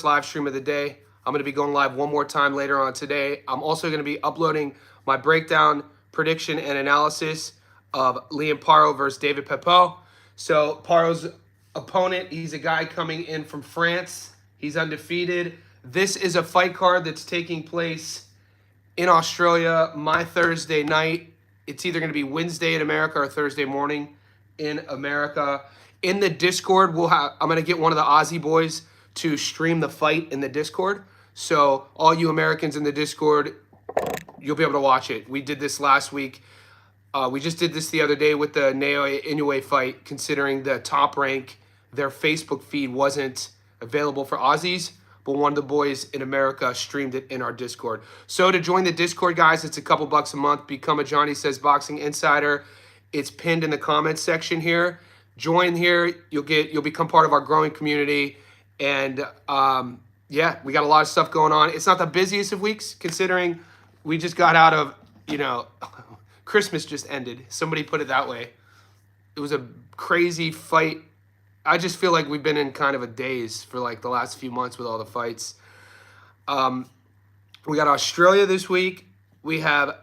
live stream of the day. I'm going to be going live one more time later on today. I'm also going to be uploading my breakdown, prediction, and analysis of Liam Paro versus David Papot. So Paro's opponent, he's a guy coming in from France. He's undefeated. This is a fight card that's taking place in Australia my Thursday night. It's either going to be Wednesday in America or Thursday morning in America. In the Discord, I'm going to get one of the Aussie boys to stream the fight in the Discord. So all you Americans in the Discord, you'll be able to watch it. We did this last week. We just did this the other day with the Naoya Inoue fight, considering the Top Rank, their Facebook feed wasn't available for Aussies, but one of the boys in America streamed it in our Discord. So to join the Discord, guys, it's a couple bucks a month. Become a Johnny Says Boxing Insider. It's pinned in the comments section here. Join here. You'll become part of our growing community. And yeah, we got a lot of stuff going on. It's not the busiest of weeks, considering we just got out of, Christmas just ended. Somebody put it that way. It was a crazy fight. I just feel like we've been in kind of a daze for like the last few months with all the fights. We got Australia this week. We have,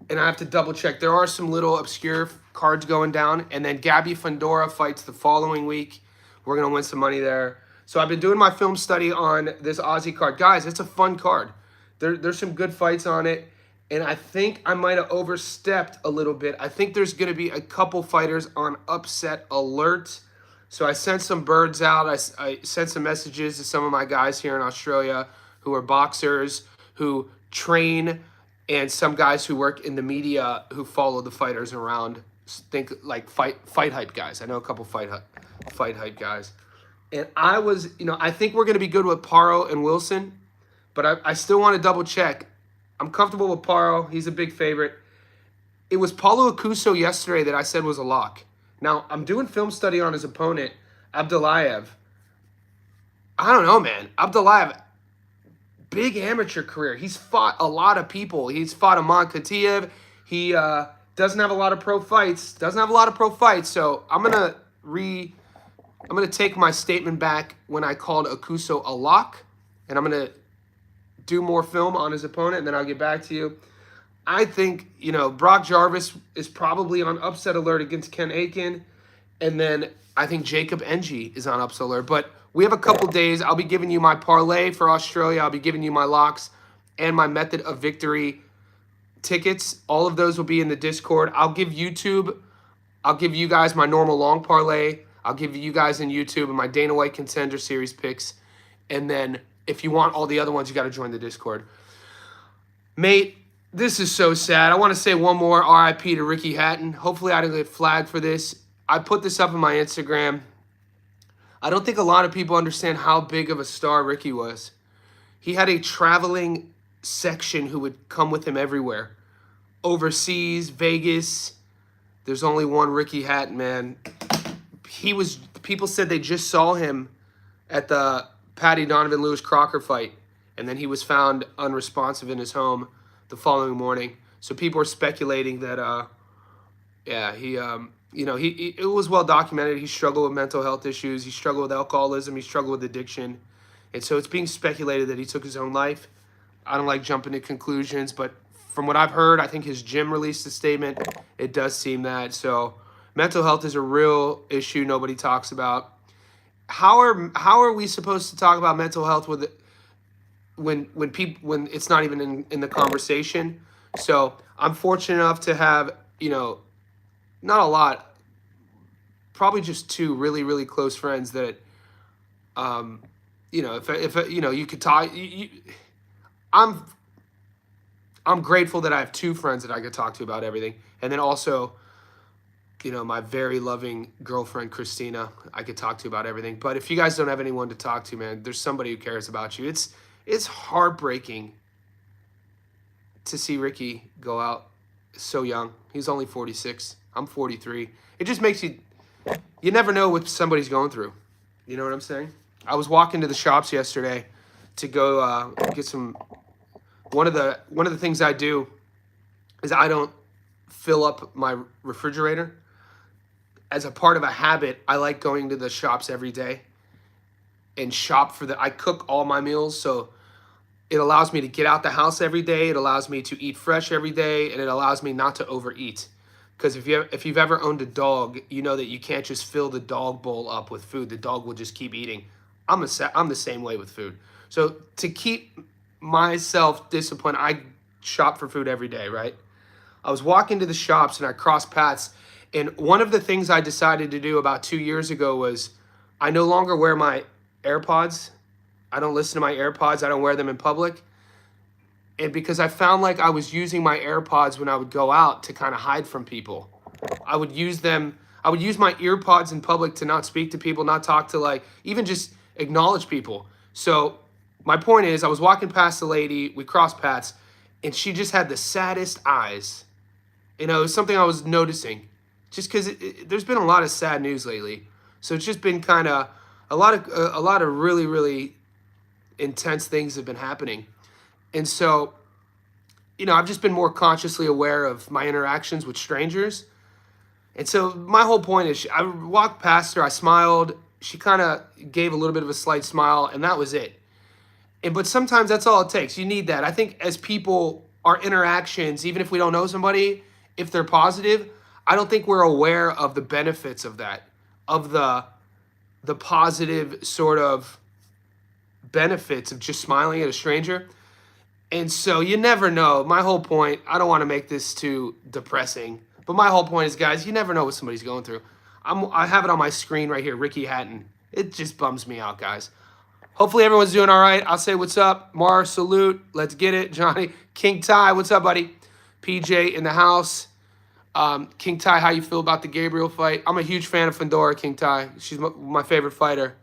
and I have to double check, there are some little obscure cards going down. And then Gabby Fundora fights the following week. We're going to win some money there. So I've been doing my film study on this Aussie card. Guys, it's a fun card. There's some good fights on it. And I think I might have overstepped a little bit. I think there's going to be a couple fighters on upset alert. So I sent some birds out. I sent some messages to some of my guys here in Australia who are boxers, who train, and some guys who work in the media who follow the fighters around. Think like fight hype guys. I know a couple fight hype guys. And I think we're going to be good with Paro and Wilson, but I still want to double check. I'm comfortable with Paro. He's a big favorite. It was Paulo Acuso yesterday that I said was a lock. Now, I'm doing film study on his opponent, Abdullayev. I don't know, man. Abdullayev, big amateur career. He's fought a lot of people. He's fought Aman Khatiev. He doesn't have a lot of pro fights. So I'm gonna take my statement back when I called Acuso a lock, and I'm gonna do more film on his opponent, and then I'll get back to you. I think, Brock Jarvis is probably on upset alert against Ken Aiken. And then I think Jacob Ng is on upset alert. But we have a couple days. I'll be giving you my parlay for Australia. I'll be giving you my locks and my method of victory tickets. All of those will be in the Discord. I'll give you guys my normal long parlay. I'll give you guys in YouTube and my Dana White Contender Series picks. And then if you want all the other ones, you got to join the Discord. Mate, this is so sad. I want to say one more RIP to Ricky Hatton. Hopefully I don't get flagged for this. I put this up on my Instagram. I don't think a lot of people understand how big of a star Ricky was. He had a traveling section who would come with him everywhere. Overseas, Vegas. There's only one Ricky Hatton, man. People said they just saw him at the Paddy Donovan Lewis Crocker fight, and then he was found unresponsive in his home the following morning. So people are speculating that it was well documented. He struggled with mental health issues. He struggled with alcoholism. He struggled with addiction. And so it's being speculated that he took his own life. I don't like jumping to conclusions, but from what I've heard, I think his gym released a statement. It does seem that. So mental health is a real issue nobody talks about. How are we supposed to talk about mental health with when it's not even in the conversation? So I'm fortunate enough to have, not a lot, probably just two really, really close friends that, if you could talk. I'm grateful that I have two friends that I could talk to about everything, and then also, my very loving girlfriend Christina, I could talk to about everything. But if you guys don't have anyone to talk to, man, there's somebody who cares about you. It's heartbreaking to see Ricky go out so young. He's only 46. I'm 43. It just makes you never know what somebody's going through. You know what I'm saying? I was walking to the shops yesterday to go get some. One of the things I do is I don't fill up my refrigerator. As a part of a habit, I like going to the shops every day. and shop for I cook all my meals, so it allows me to get out the house every day. It allows me to eat fresh every day, and it allows me not to overeat. Because if you've ever owned a dog, you know that you can't just fill the dog bowl up with food. The dog will just keep eating. I'm the same way with food. So to keep myself disciplined, I shop for food every day, right? I was walking to the shops and I crossed paths. And one of the things I decided to do about 2 years ago was I no longer wear my AirPods. I don't listen to my AirPods. I don't wear them in public. And because I found like I was using my AirPods when I would go out to kind of hide from people. I would use my earpods in public to not speak to people, not talk to, like, even just acknowledge people. So my point is, I was walking past a lady, we crossed paths, and she just had the saddest eyes. You know, it was something I was noticing, just because there's been a lot of sad news lately. So it's just been kind of a lot of really, really intense things have been happening. And so, you know, I've just been more consciously aware of my interactions with strangers. And so my whole point is, I walked past her, I smiled, she kind of gave a little bit of a slight smile, and that was it. But sometimes that's all it takes. You need that. I think as people, our interactions, even if we don't know somebody, if they're positive, I don't think we're aware of the benefits of that, of the positive sort of benefits of just smiling at a stranger. And so you never know. My whole point, I don't want to make this too depressing, but my whole point is, guys, you never know what somebody's going through. I have it on my screen right here, Ricky Hatton. It just bums me out, guys. Hopefully everyone's doing all right. I'll say what's up. Mar, salute. Let's get it. Johnny. King Ty, what's up, buddy? PJ in the house. King Ty, how you feel about the Gabriel fight? I'm a huge fan of Fundora, King Ty. She's my favorite fighter.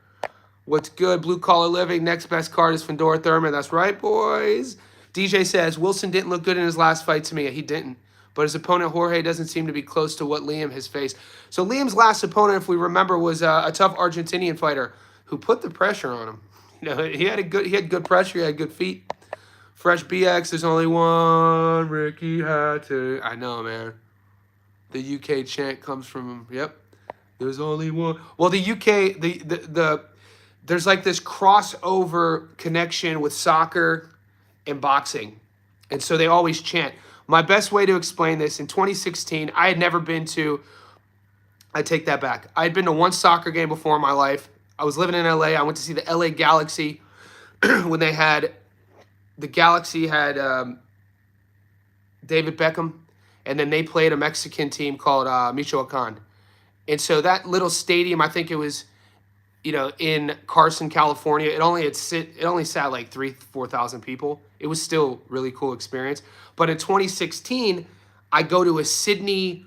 What's good? Blue Collar Living. Next best card is Fundora Thurman. That's right, boys. DJ says, Wilson didn't look good in his last fight to me. He didn't. But his opponent, Jorge, doesn't seem to be close to what Liam has faced. So Liam's last opponent, if we remember, was a tough Argentinian fighter who put the pressure on him. You know, he had good pressure. He had good feet. Fresh BX, there's only one Ricky Hatton. I know, man. The UK chant comes from him. Yep. There's only one. Well, the UK, there's like this crossover connection with soccer and boxing. And so they always chant. My best way to explain this, in 2016, I had never been to, I take that back. I had been to one soccer game before in my life. I was living in LA. I went to see the LA Galaxy when the Galaxy had David Beckham, and then they played a Mexican team called Michoacan. And so that little stadium, I think it was, you know, in Carson, California, it only sat like 4,000 people. It was still really cool experience. But in 2016, I go to a Sydney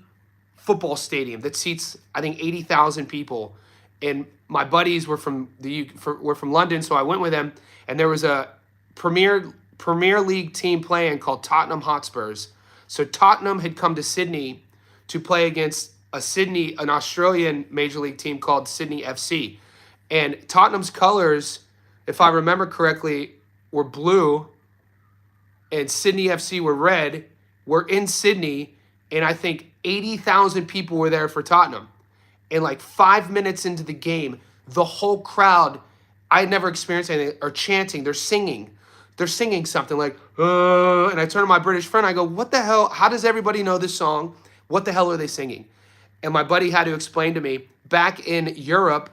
football stadium that seats, I think, 80,000 people. And my buddies were from London, so I went with them. And there was a Premier League team playing called Tottenham Hotspurs. So Tottenham had come to Sydney to play against an Australian Major League team called Sydney FC. And Tottenham's colors, if I remember correctly, were blue, and Sydney FC were red. We're in Sydney, and I think 80,000 people were there for Tottenham. And like 5 minutes into the game, the whole crowd, I had never experienced anything, are chanting. They're singing. They're singing something like, and I turn to my British friend. I go, what the hell? How does everybody know this song? What the hell are they singing? And my buddy had to explain to me, back in Europe,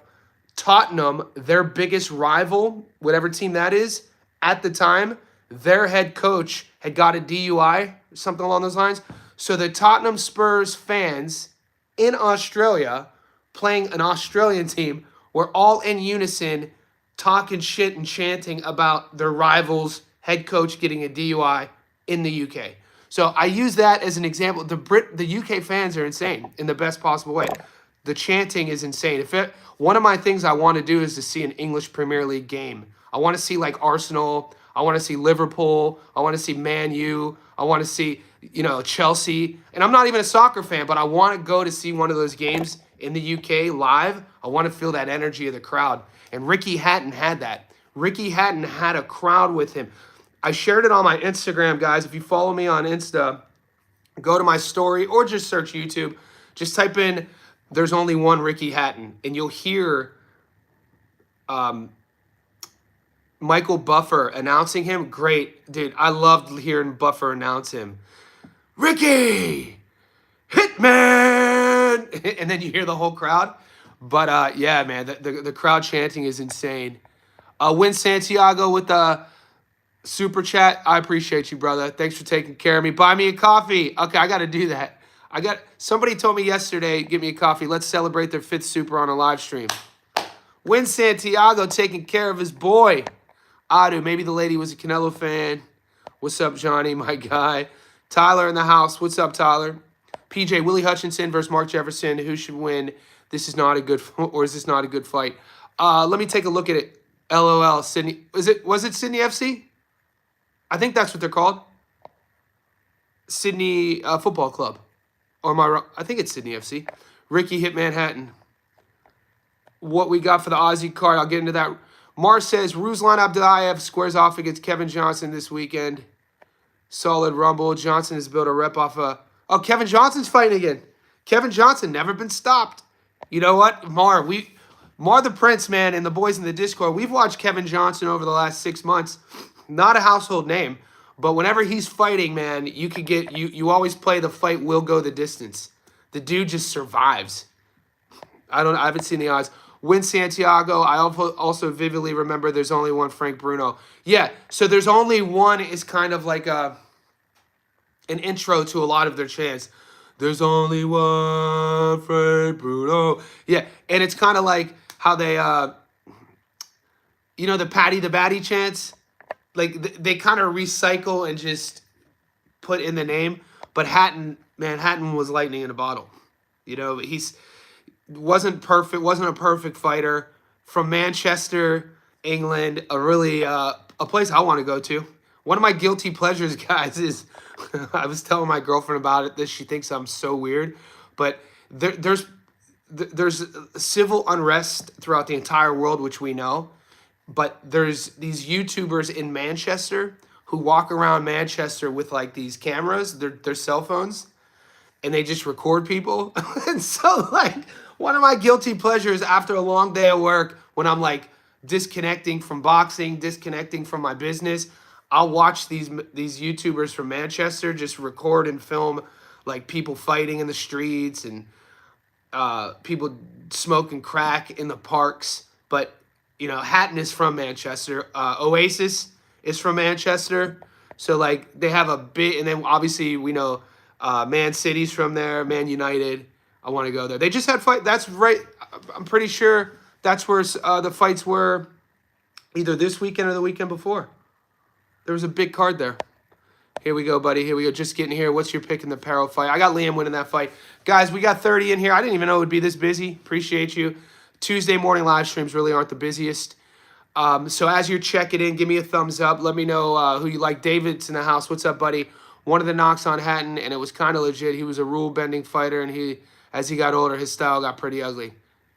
Tottenham, their biggest rival, whatever team that is, at the time, their head coach had got a DUI, something along those lines. So the Tottenham Spurs fans in Australia, playing an Australian team, were all in unison talking shit and chanting about their rival's head coach getting a DUI in the UK. So I use that as an example. The UK fans are insane in the best possible way. The chanting is insane. One of my things I want to do is to see an English Premier League game. I want to see like Arsenal. I want to see Liverpool. I want to see Man U. I want to see, you know, Chelsea. And I'm not even a soccer fan, but I want to go to see one of those games in the UK live. I want to feel that energy of the crowd. And Ricky Hatton had that. Ricky Hatton had a crowd with him. I shared it on my Instagram, guys. If you follow me on Insta, go to my story or just search YouTube. Just type in, there's only one Ricky Hatton, and you'll hear Michael Buffer announcing him. Great, dude. I loved hearing Buffer announce him. Ricky, Hitman, and then you hear the whole crowd. But yeah, man, the crowd chanting is insane. Win Santiago with the super chat. I appreciate you, brother. Thanks for taking care of me. Buy me a coffee. Okay, I got to do that. Somebody told me yesterday, get me a coffee. Let's celebrate their 5th super on a live stream. Win Santiago taking care of his boy. Adu, maybe the lady was a Canelo fan. What's up, Johnny, my guy? Tyler in the house. What's up, Tyler? PJ, Willie Hutchinson versus Mark Jefferson. Who should win? This is not a good, or is this not a good fight? Let me take a look at it. LOL, Sydney. Was it Sydney FC? I think that's what they're called. Sydney Football Club. Or am I wrong? I think it's Sydney FC. Ricky Hitman Hatton. What we got for the Aussie card, I'll get into that. Mars says, Ruslan Abdullayev squares off against Kevin Johnson this weekend. Solid rumble. Johnson has built a rep off a... Oh, Kevin Johnson's fighting again. Kevin Johnson, never been stopped. You know what? Mar the Prince, man, and the boys in the Discord, we've watched Kevin Johnson over the last 6 months. Not a household name, but whenever he's fighting, man, you always play the fight will go the distance. The dude just survives. I haven't seen the odds. Win Santiago. I also vividly remember there's only one Frank Bruno. Yeah, so there's only one is kind of like an intro to a lot of their chants. There's only one Frank Bruno. Yeah, and it's kind of like how they, the Patty the Batty chants. Like, they kind of recycle and just put in the name. But Hatton was lightning in a bottle. Wasn't a perfect fighter. From Manchester, England, a place I want to go to. One of my guilty pleasures, guys, is I was telling my girlfriend about it. She thinks I'm so weird, but there's civil unrest throughout the entire world, which we know. But there's these YouTubers in Manchester who walk around Manchester with like these cameras, their cell phones, and they just record people. And so, like, one of my guilty pleasures after a long day of work, when I'm like disconnecting from boxing, disconnecting from my business, I'll watch these YouTubers from Manchester just record and film like people fighting in the streets and people smoking crack in the parks. But Hatton is from Manchester. Oasis is from Manchester. So like they have a bit, and then obviously we know Man City's from there, Man United. I want to go there. They just had fight. That's right. I'm pretty sure that's where the fights were, either this weekend or the weekend before. There was a big card there. Here we go, buddy. Here we go. Just getting here. What's your pick in the Paro fight? I got Liam winning that fight. Guys, we got 30 in here. I didn't even know it would be this busy. Appreciate you. Tuesday morning live streams really aren't the busiest. So as you're checking in, give me a thumbs up. Let me know who you like. David's in the house. What's up, buddy? One of the knocks on Hatton, and it was kind of legit. He was a rule-bending fighter, and as he got older, his style got pretty ugly.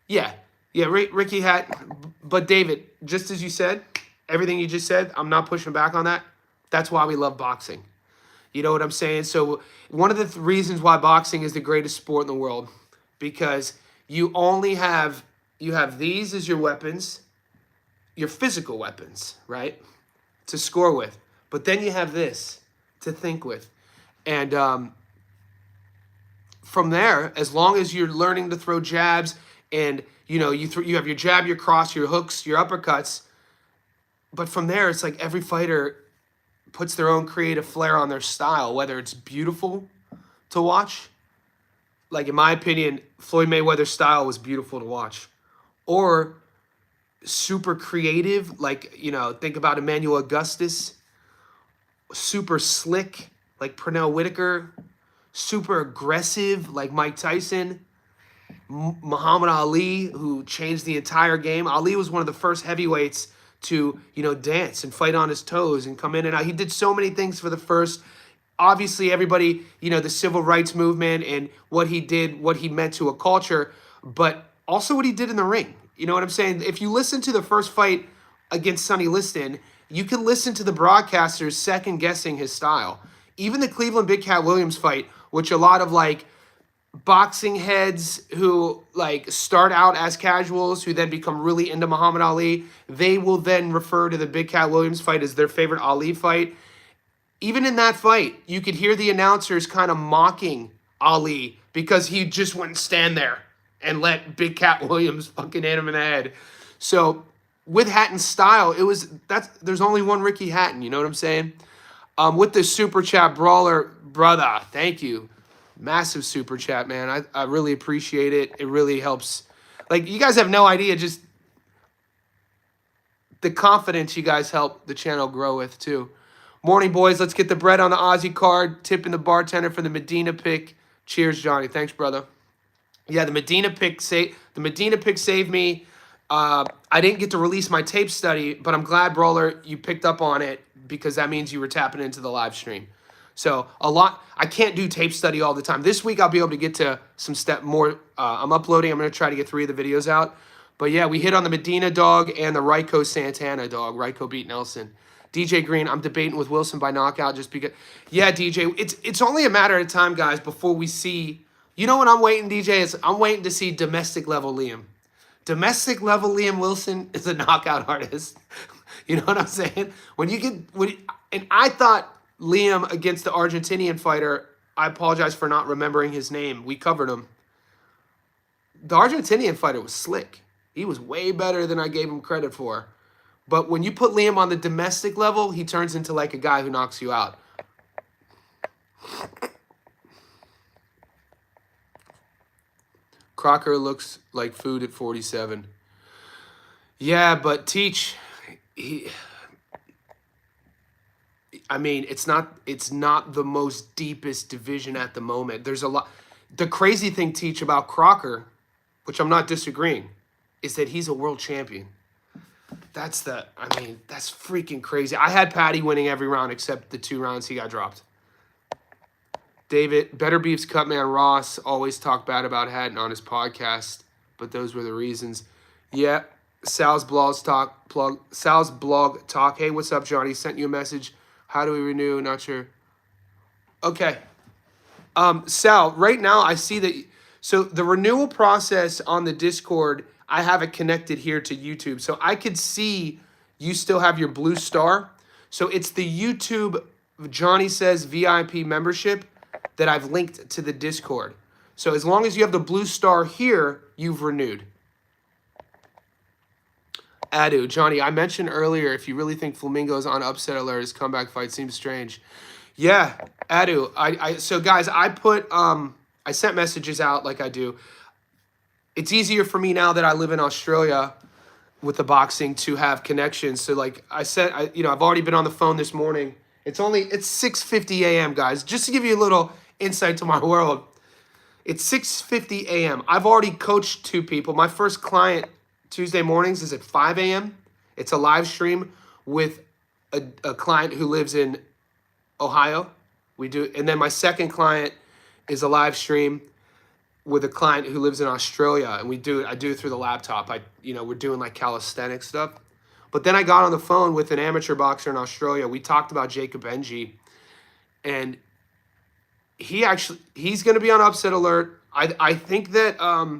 Yeah, Ricky Hatton. But David, just as you said, everything you just said, I'm not pushing back on that. That's why we love boxing. You know what I'm saying? So one of the reasons why boxing is the greatest sport in the world, because you have these as your weapons, your physical weapons, right, to score with. But then you have this to think with. And from there, as long as you're learning to throw jabs and, you have your jab, your cross, your hooks, your uppercuts. But from there, it's like every fighter puts their own creative flair on their style, whether it's beautiful to watch. Like, in my opinion, Floyd Mayweather's style was beautiful to watch. Or super creative, like, think about Emmanuel Augustus. Super slick, like Pernell Whitaker. Super aggressive, like Mike Tyson. Muhammad Ali, who changed the entire game. Ali was one of the first heavyweights to, dance and fight on his toes and come in and out. He did so many things for the first. Obviously, everybody, the civil rights movement and what he did, what he meant to a culture, but also what he did in the ring. You know what I'm saying? If you listen to the first fight against Sonny Liston, you can listen to the broadcasters second-guessing his style. Even the Cleveland Big Cat Williams fight, which a lot of, like, boxing heads who like start out as casuals who then become really into Muhammad Ali, they will then refer to the Big Cat Williams fight as their favorite Ali fight. Even in that fight, you could hear the announcers kind of mocking Ali because he just wouldn't stand there and let Big Cat Williams fucking hit him in the head. So with Hatton's style, there's only one Ricky Hatton, you know what I'm saying? With the super chat brawler, brother, thank you. Massive super chat, man. I really appreciate it. It really helps. Like, you guys have no idea just the confidence you guys help the channel grow with, too. Morning, boys. Let's get the bread on the Aussie card. Tipping the bartender for the Medina pick. Cheers, Johnny. Thanks, brother. Yeah, the Medina pick saved me. I didn't get to release my tape study, but I'm glad, Brawler, you picked up on it because that means you were tapping into the live stream. So I can't do tape study all the time. This week I'll be able to get to some more. I'm uploading. I'm going to try to get 3 of the videos out. But yeah, we hit on the Medina dog and the Ryko Santana dog. Ryko beat Nelson. DJ Green, I'm debating with Wilson by knockout just because. Yeah, DJ, it's only a matter of time, guys, before we see. You know what I'm waiting, DJ? I'm waiting to see domestic level Liam. Domestic level Liam Wilson is a knockout artist. You know what I'm saying? And I thought Liam against the Argentinian fighter, I apologize for not remembering his name. We covered him. The Argentinian fighter was slick. He was way better than I gave him credit for. But when you put Liam on the domestic level, he turns into like a guy who knocks you out. Crocker looks like food at 47. Yeah, but Teach, I mean, it's not the most deepest division at the moment. There's a lot. The crazy thing, Teach, about Crocker, which I'm not disagreeing, is that he's a world champion. That's freaking crazy. I had Patty winning every round except the 2 rounds he got dropped. David, Better Beef's Cutman Ross always talked bad about Hatton on his podcast, but those were the reasons. Yeah, Sal's blog talk. Hey, what's up, Johnny? Sent you a message. How do we renew? Not sure. Okay. Sal, right now I see that. So the renewal process on the Discord, I have it connected here to YouTube. So I could see you still have your blue star. So it's the YouTube Johnny Says VIP membership that I've linked to the Discord. So as long as you have the blue star here, you've renewed. Adu, Johnny, I mentioned earlier, if you really think Flamingo's on upset alert, his comeback fight seems strange. Yeah, Adu, so guys, I sent messages out like I do. It's easier for me now that I live in Australia with the boxing to have connections. So like I've already been on the phone this morning. It's 6:50 a.m., guys. Just to give you a little insight to my world. It's 6:50 a.m. I've already coached 2 people. My first client Tuesday mornings is at 5 a.m. It's a live stream with a client who lives in Ohio. And then my second client is a live stream with a client who lives in Australia, and I do it through the laptop. We're doing like calisthenics stuff. But then I got on the phone with an amateur boxer in Australia. We talked about Jacob Benji, and he's going to be on upset alert. I think that I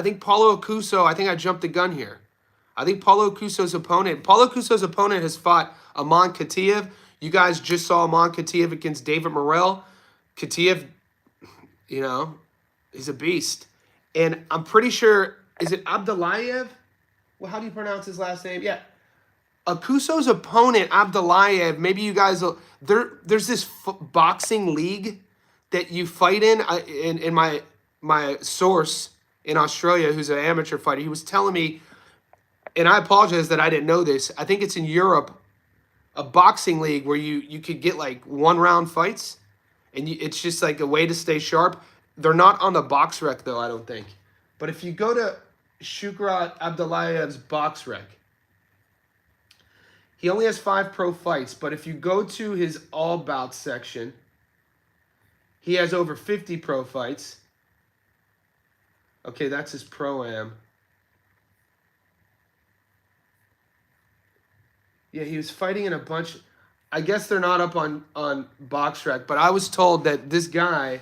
think Paulo Acuso, I think I jumped the gun here. I think Paulo Acuso's opponent has fought Aman Khatiev. You guys just saw Aman Khatiev against David Morrell. Khatiev, he's a beast. And I'm pretty sure, is it Abdullayev? Well, how do you pronounce his last name? Yeah. Acuso's opponent, Abdullayev, maybe you guys will, there's this boxing league that you fight in my source in Australia, who's an amateur fighter, he was telling me, and I apologize that I didn't know this, I think it's in Europe, a boxing league where you could get like 1-round fights, and it's just like a way to stay sharp. They're not on the box rec though, I don't think. But if you go to Shukrat Abdullayev's box rec, he only has 5 pro fights, but if you go to his all bouts section, he has over 50 pro fights. Okay, that's his pro-am. Yeah, he was fighting in a bunch. I guess they're not up on BoxRec, but I was told that this guy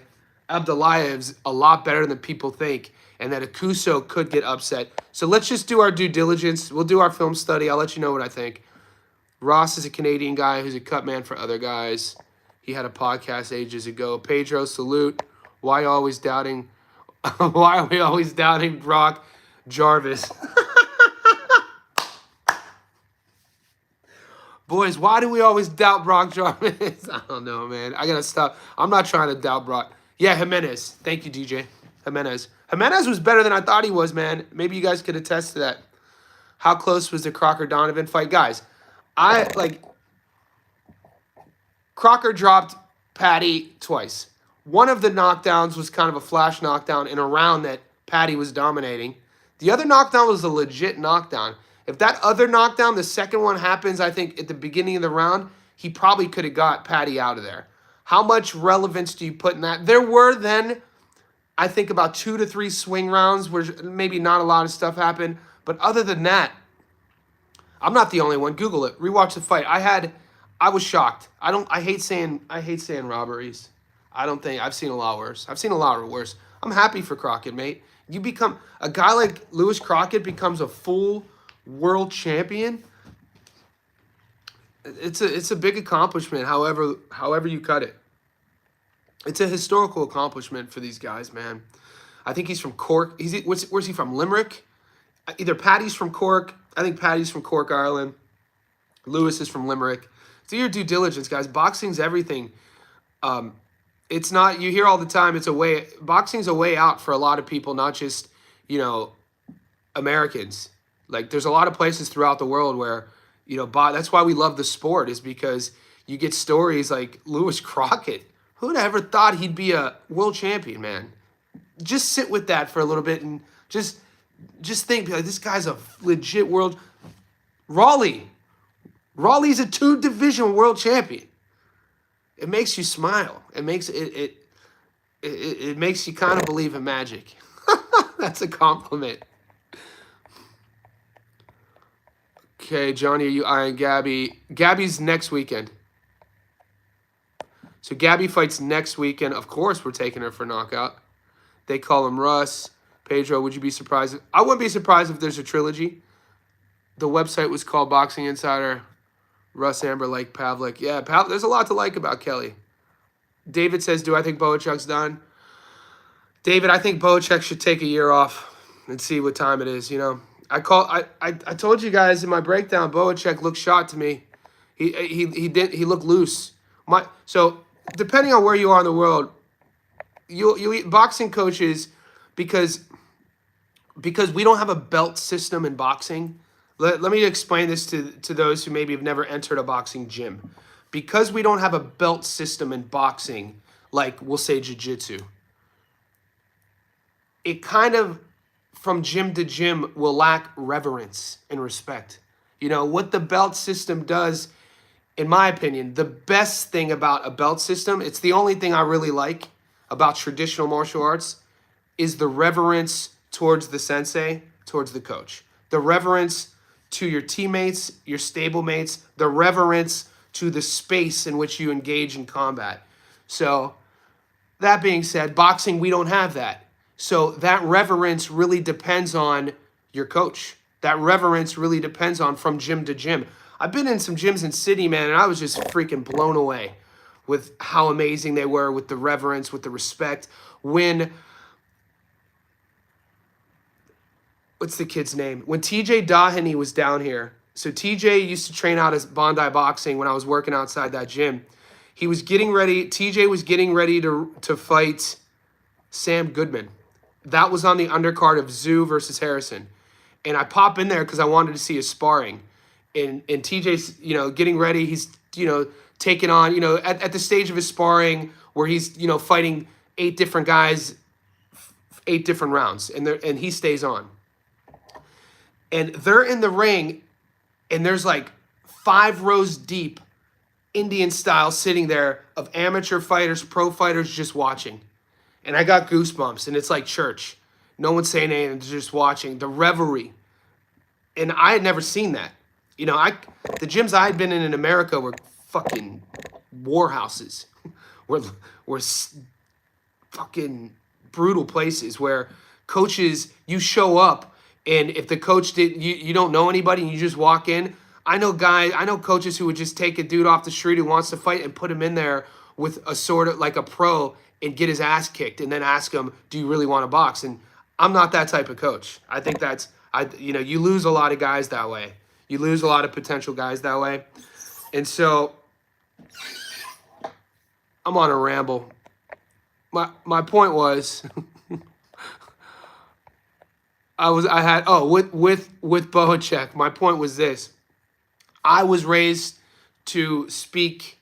Abdullahev's a lot better than people think, and that Akuso could get upset. So let's just do our due diligence. We'll do our film study. I'll let you know what I think. Ross is a Canadian guy who's a cut man for other guys. He had a podcast ages ago. Pedro, salute. Why always doubting? Why are we always doubting Brock Jarvis? Boys, why do we always doubt Brock Jarvis? I don't know, man. I gotta stop. I'm not trying to doubt Brock. Yeah, Jimenez. Thank you, DJ. Jimenez. Jimenez was better than I thought he was, man. Maybe you guys could attest to that. How close was the Crocker-Donovan fight? Guys, Crocker dropped Patty twice. One of the knockdowns was kind of a flash knockdown in a round that Patty was dominating. The other knockdown was a legit knockdown. If that other knockdown, the second one happens, I think, at the beginning of the round, he probably could have got Patty out of there. How much relevance do you put in that? There were then, I think, about 2 to 3 swing rounds where maybe not a lot of stuff happened. But other than that, I'm not the only one. Google it. Rewatch the fight. I was shocked. I hate saying robberies. I've seen a lot worse. I've seen a lot worse. I'm happy for Crockett, mate. You become a guy like Lewis Crockett becomes a full world champion. It's a big accomplishment, however you cut it. It's a historical accomplishment for these guys, man. I think he's from Cork. Where's he from? Limerick? Either Paddy's from Cork. I think Paddy's from Cork, Ireland. Lewis is from Limerick. Do your due diligence, guys. Boxing's everything. It's not, you hear all the time, boxing's a way out for a lot of people, not just, Americans. Like, there's a lot of places throughout the world where, that's why we love the sport, is because you get stories like Lewis Crockett. Who'd ever thought he'd be a world champion, man? Just sit with that for a little bit and just think, like, this guy's a legit world. Rawley's a 2-division world champion. It makes you smile. It makes you kind of believe in magic. That's a compliment. Okay, Johnny, are you eyeing Gabby? Gabby's next weekend. So Gabby fights next weekend. Of course, we're taking her for knockout. They call him Russ. Pedro, would you be surprised? I wouldn't be surprised if there's a trilogy. The website was called Boxing Insider. Russ, Amber, like Pavlik. Yeah, there's a lot to like about Kelly. David says, do I think Bohachuk's done? David, I think Bohachuk should take a year off and see what time it is, I told you guys in my breakdown, Bohachuk looked shot to me. He looked loose. So depending on where you are in the world, you boxing coaches, because we don't have a belt system in boxing. Let me explain this to those who maybe have never entered a boxing gym. Because we don't have a belt system in boxing, like we'll say jiu-jitsu, it kind of, from gym to gym, will lack reverence and respect. What the belt system does, in my opinion, the best thing about a belt system, it's the only thing I really like about traditional martial arts, is the reverence towards the sensei, towards the coach. The reverence to your teammates, your stablemates, the reverence to the space in which you engage in combat. So, that being said, boxing, we don't have that. So that reverence really depends on your coach. That reverence really depends on from gym to gym. I've been in some gyms in Sydney, man, and I was just freaking blown away with how amazing they were, with the reverence, with the respect. What's the kid's name? When TJ Dahany was down here, so TJ used to train out as Bondi Boxing when I was working outside that gym. TJ was getting ready to fight Sam Goodman. That was on the undercard of Zoo versus Harrison. And I pop in there because I wanted to see his sparring. And TJ's, getting ready. He's, taking on, at the stage of his sparring where he's, fighting 8 different guys, 8 different rounds. And he stays on. And they're in the ring, and there's like 5 rows deep, Indian style, sitting there of amateur fighters, pro fighters just watching. And I got goosebumps, and it's like church. No one's saying anything, just watching. The revelry. And I had never seen that. The gyms I had been in America were fucking warhouses. We're fucking brutal places where coaches, you show up, and if the coach you don't know anybody and you just walk in. I know coaches who would just take a dude off the street who wants to fight and put him in there with a sort of like a pro and get his ass kicked and then ask him, do you really want to box? And I'm not that type of coach. I think you lose a lot of guys that way. You lose a lot of potential guys that way. And so I'm on a ramble. My point was with Bohacek, my point was this. I was raised to speak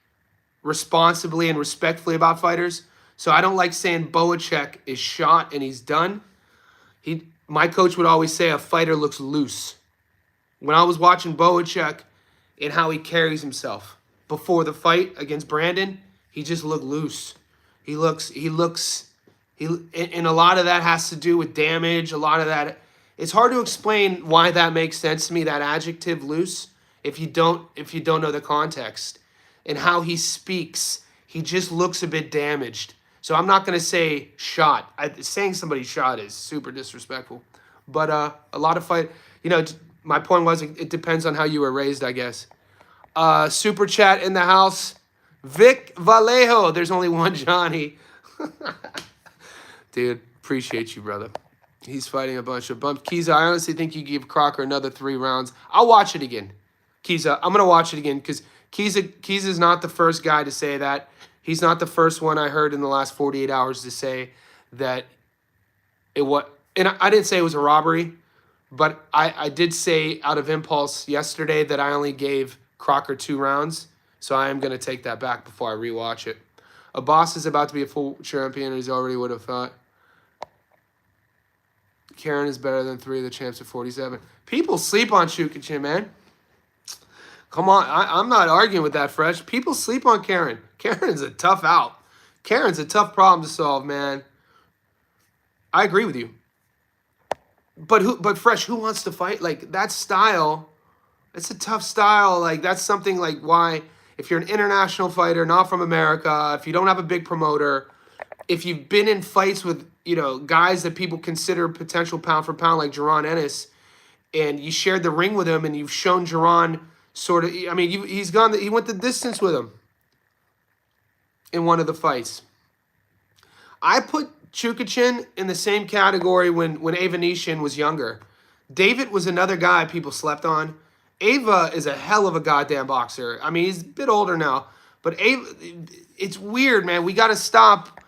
responsibly and respectfully about fighters. So I don't like saying Bohacek is shot and he's done. My coach would always say a fighter looks loose. When I was watching Bohacek and how he carries himself before the fight against Brandon, he just looked loose. And a lot of that has to do with damage. A lot of that, it's hard to explain why that makes sense to me, that adjective loose, if you don't know the context and how he speaks. He just looks a bit damaged. So I'm not going to say shot. Saying somebody shot is super disrespectful. But a lot of my point was it depends on how you were raised, I guess. Super chat in the house. Vic Vallejo. There's only one Johnny. Dude, appreciate you, brother. He's fighting a bunch of bumps. Kiza, I honestly think you give Crocker another 3 rounds. I'll watch it again. Kiza, I'm going to watch it again because Kiza's not the first guy to say that. He's not the first one I heard in the last 48 hours to say that it was. And I didn't say it was a robbery, but I did say out of impulse yesterday that I only gave Crocker 2 rounds. So I am going to take that back before I rewatch it. A boss is about to be a full champion, as already would have thought. Karen is better than 3 of the champs at 47. People sleep on Chukachin, man. Come on, I'm not arguing with that, Fresh. People sleep on Karen. Karen's a tough out. Karen's a tough problem to solve, man. I agree with you. But Fresh, who wants to fight? Like, that style, it's a tough style. Like, that's something like why, if you're an international fighter, not from America, if you don't have a big promoter, if you've been in fights with, guys that people consider potential pound for pound, like Jaron Ennis, and you shared the ring with him and you've shown Jaron sort of, he went the distance with him in one of the fights. I put Chukachin in the same category when Avanesyan was younger. David was another guy people slept on. Ava is a hell of a goddamn boxer. I mean, he's a bit older now, but Ava, it's weird, man. We got to stop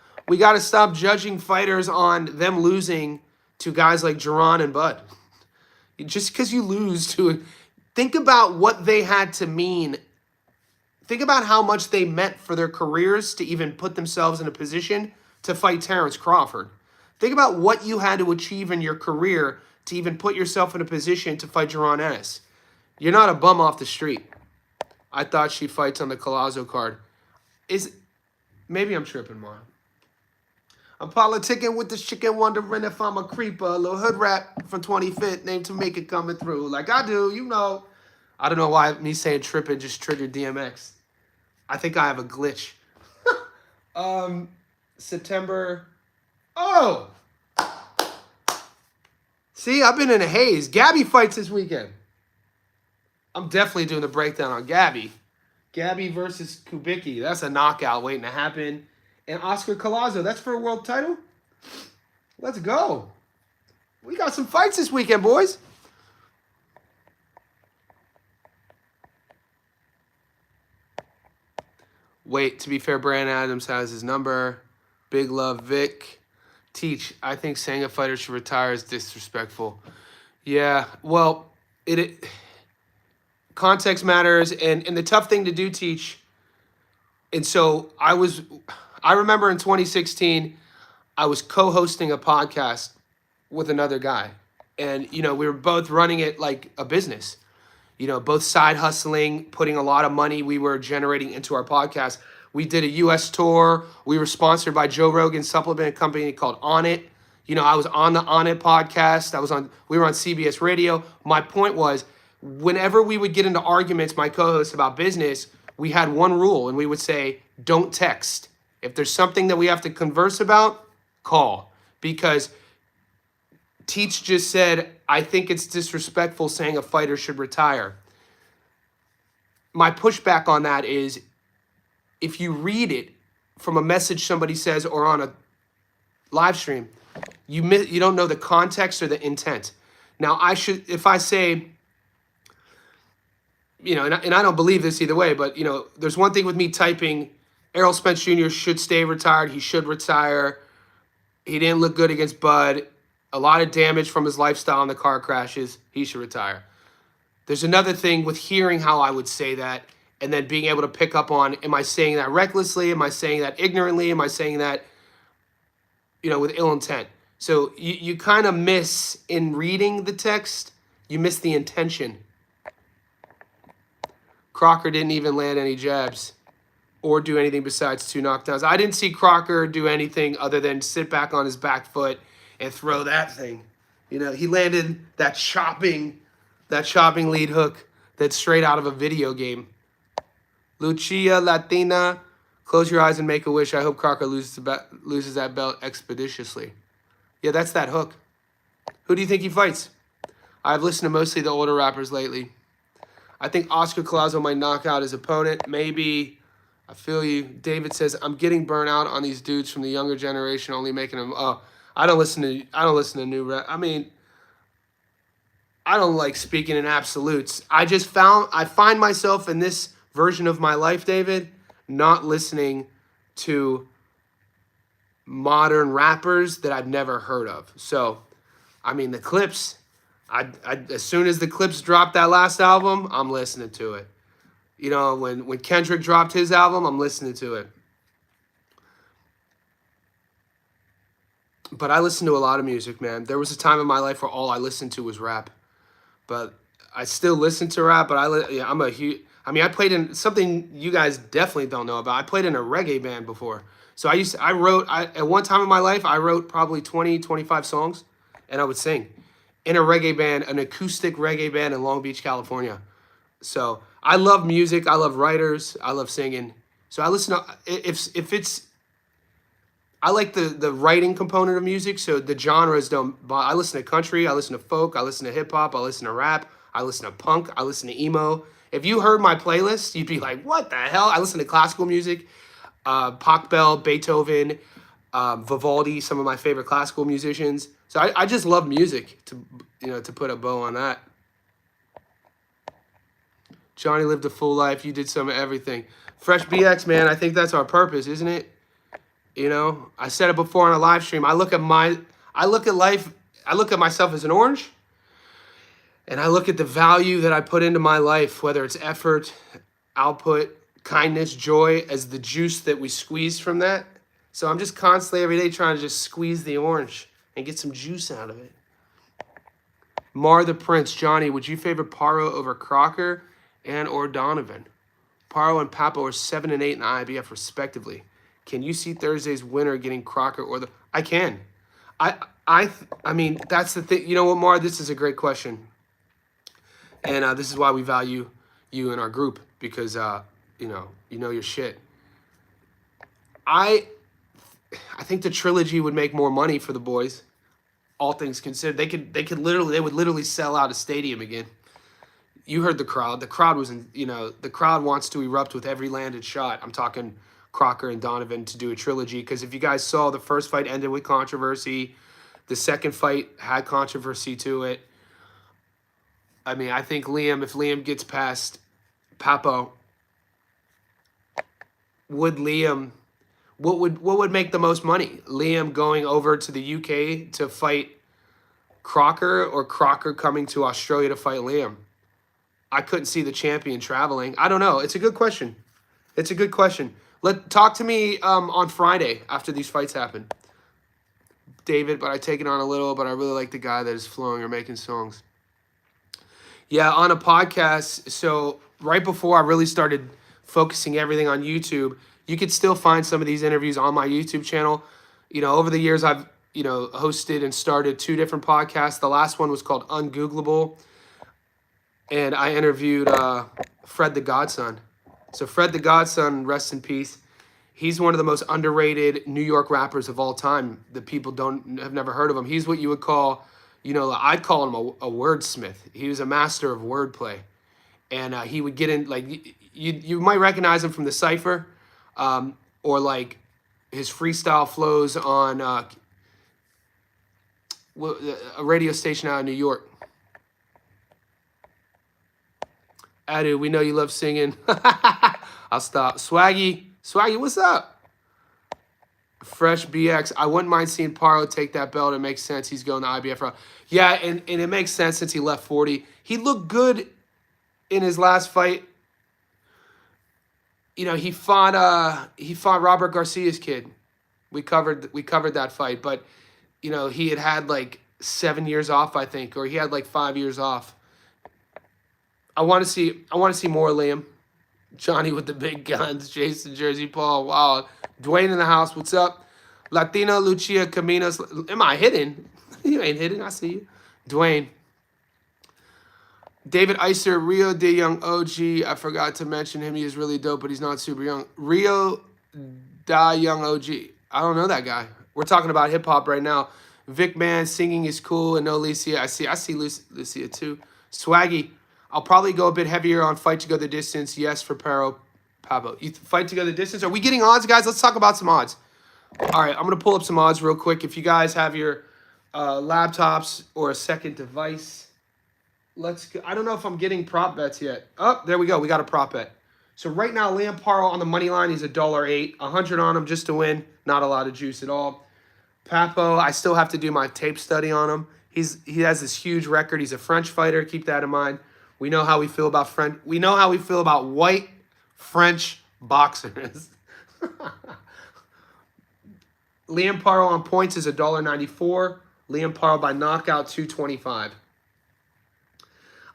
judging fighters on them losing to guys like Jaron and Bud. Just because you lose to, think about what they had to mean. Think about how much they meant for their careers to even put themselves in a position to fight Terrence Crawford. Think about what you had to achieve in your career to even put yourself in a position to fight Jaron Ennis. You're not a bum off the street. I thought she fights on the Collazo card. Maybe I'm tripping, Mara. I'm politicking with this chicken, wondering if I'm a creeper. A little hood rap from 25th, named to make it coming through. Like I do, I don't know why me saying tripping just triggered DMX. I think I have a glitch. September. Oh! See, I've been in a haze. Gabby fights this weekend. I'm definitely doing the breakdown on Gabby. Gabby versus Kubicki. That's a knockout waiting to happen. And Oscar Collazo. That's for a world title? Let's go. We got some fights this weekend, boys. Wait, to be fair, Brandon Adams has his number. Big love, Vic. Teach, I think saying a fighter should retire is disrespectful. Yeah, well, context matters, and the tough thing to do, Teach. And so I remember in 2016, I was co-hosting a podcast with another guy. And, we were both running it like a business. Both side hustling, putting a lot of money we were generating into our podcast. We did a U.S. tour. We were sponsored by Joe Rogan's supplement company called On It. I was on the On It podcast. We were on CBS Radio. My point was, whenever we would get into arguments, my co-host, about business, we had one rule, and we would say, don't text. If there's something that we have to converse about, call. Because Teach just said, I think it's disrespectful saying a fighter should retire. My pushback on that is, if you read it from a message somebody says or on a live stream, you don't know the context or the intent. Now, if I say, and I don't believe this either way, but, there's one thing with me typing, Errol Spence Jr. should stay retired. He should retire. He didn't look good against Bud. A lot of damage from his lifestyle in the car crashes. He should retire. There's another thing with hearing how I would say that and then being able to pick up on, am I saying that recklessly? Am I saying that ignorantly? Am I saying that, with ill intent? So you kind of miss, in reading the text, you miss the intention. Crocker didn't even land any jabs or do anything besides 2 knockdowns. I didn't see Crocker do anything other than sit back on his back foot and throw that thing. He landed that chopping lead hook that's straight out of a video game. Lucia Latina, close your eyes and make a wish. I hope Crocker loses that belt expeditiously. Yeah, that's that hook. Who do you think he fights? I've listened to mostly the older rappers lately. I think Oscar Collazo might knock out his opponent. Maybe. I feel you. David says, I'm getting burnt out on these dudes from the younger generation, only making them. Oh, I don't listen to new rap. I mean, I don't like speaking in absolutes. I find myself in this version of my life, David, not listening to modern rappers that I've never heard of. So, I mean, the Clips, as soon as the Clips dropped that last album, I'm listening to it. When Kendrick dropped his album, I'm listening to it. But I listen to a lot of music, man. There was a time in my life where all I listened to was rap. But I still listen to rap, but I played in something you guys definitely don't know about. I played in a reggae band before. So at one time in my life, I wrote probably 20, 25 songs, and I would sing in a reggae band, an acoustic reggae band in Long Beach, California. So I love music. I love writers. I love singing. So I listen to, I like the writing component of music. So the genres don't, I listen to country. I listen to folk. I listen to hip hop. I listen to rap. I listen to punk. I listen to emo. If you heard my playlist, you'd be like, what the hell? I listen to classical music, Pachelbel, Beethoven, Vivaldi, some of my favorite classical musicians. So I just love music, to put a bow on that. Johnny lived a full life. You did some of everything. Fresh BX, man, I think that's our purpose, isn't it? I said it before on a live stream. I look at life, I look at myself as an orange, and I look at the value that I put into my life, whether it's effort, output, kindness, joy, as the juice that we squeeze from that. So I'm just constantly every day trying to just squeeze the orange and get some juice out of it. Mar the Prince, Johnny, would you favor Paro over Crocker and or Donovan? Paro and Papot are 7 and 8 in the IBF respectively. Can you see Thursday's winner getting Crocker or I can. I mean, that's the thing. You know what, Mar? This is a great question. And this is why we value you in our group, because, you know your shit. I think the trilogy would make more money for the boys, all things considered. They would literally sell out a stadium again. You heard the crowd. The crowd the crowd wants to erupt with every landed shot. I'm talking Crocker and Donovan to do a trilogy, because if you guys saw, the first fight ended with controversy. The second fight had controversy to it. I mean, I think if Liam gets past Papot, what would make the most money? Liam going over to the UK to fight Crocker, or Crocker coming to Australia to fight Liam? I couldn't see the champion traveling. I don't know. It's a good question. Talk to me on Friday after these fights happen, David. But I take it on a little. But I really like the guy that is flowing or making songs. Yeah, on a podcast. So right before I really started focusing everything on YouTube, you could still find some of these interviews on my YouTube channel. Over the years, I've hosted and started 2 different podcasts. The last one was called Ungoogleable, and I interviewed Fred the Godson. So Fred the Godson, rest in peace. He's one of the most underrated New York rappers of all time. That people have never heard of him. He's what you would call, I'd call him a wordsmith. He was a master of wordplay, and he would get in like you might recognize him from the Cipher, or like his freestyle flows on a radio station out of New York. Adu, we know you love singing. I'll stop. Swaggy, what's up? Fresh BX. I wouldn't mind seeing Paro take that belt. It makes sense. He's going to IBF route. Yeah, and it makes sense since he left 40. He looked good in his last fight. He fought Robert Garcia's kid. We covered that fight, but he had like 7 years off, I think, or he had like 5 years off. I want to see more Liam. Johnny with the big guns, Jason, Jersey, Paul, wow. Dwayne in the house, what's up? Latino, Lucia, Caminos. Am I hidden? You ain't hidden, I see you. Dwayne. David Iser, Rio de Young OG. I forgot to mention him. He is really dope, but he's not super young. Rio da Young OG. I don't know that guy. We're talking about hip-hop right now. Vic Man, singing is cool, and no Lucia. I see Lucia too. Swaggy. I'll probably go a bit heavier on fight to go the distance. Yes, for Paro, Papot. You fight to go the distance. Are we getting odds, guys? Let's talk about some odds. All right, I'm going to pull up some odds real quick. If you guys have your laptops or a second device, let's go. I don't know if I'm getting prop bets yet. Oh, there we go. We got a prop bet. So right now, Liam Paro on the money line, he's $1.08. 100 on him just to win. Not a lot of juice at all. Papo, I still have to do my tape study on him. He has this huge record. He's a French fighter. Keep that in mind. We know how we feel about We know how we feel about white French boxers. Liam Paro on points is $1.94. Liam Paro by knockout, $2.25.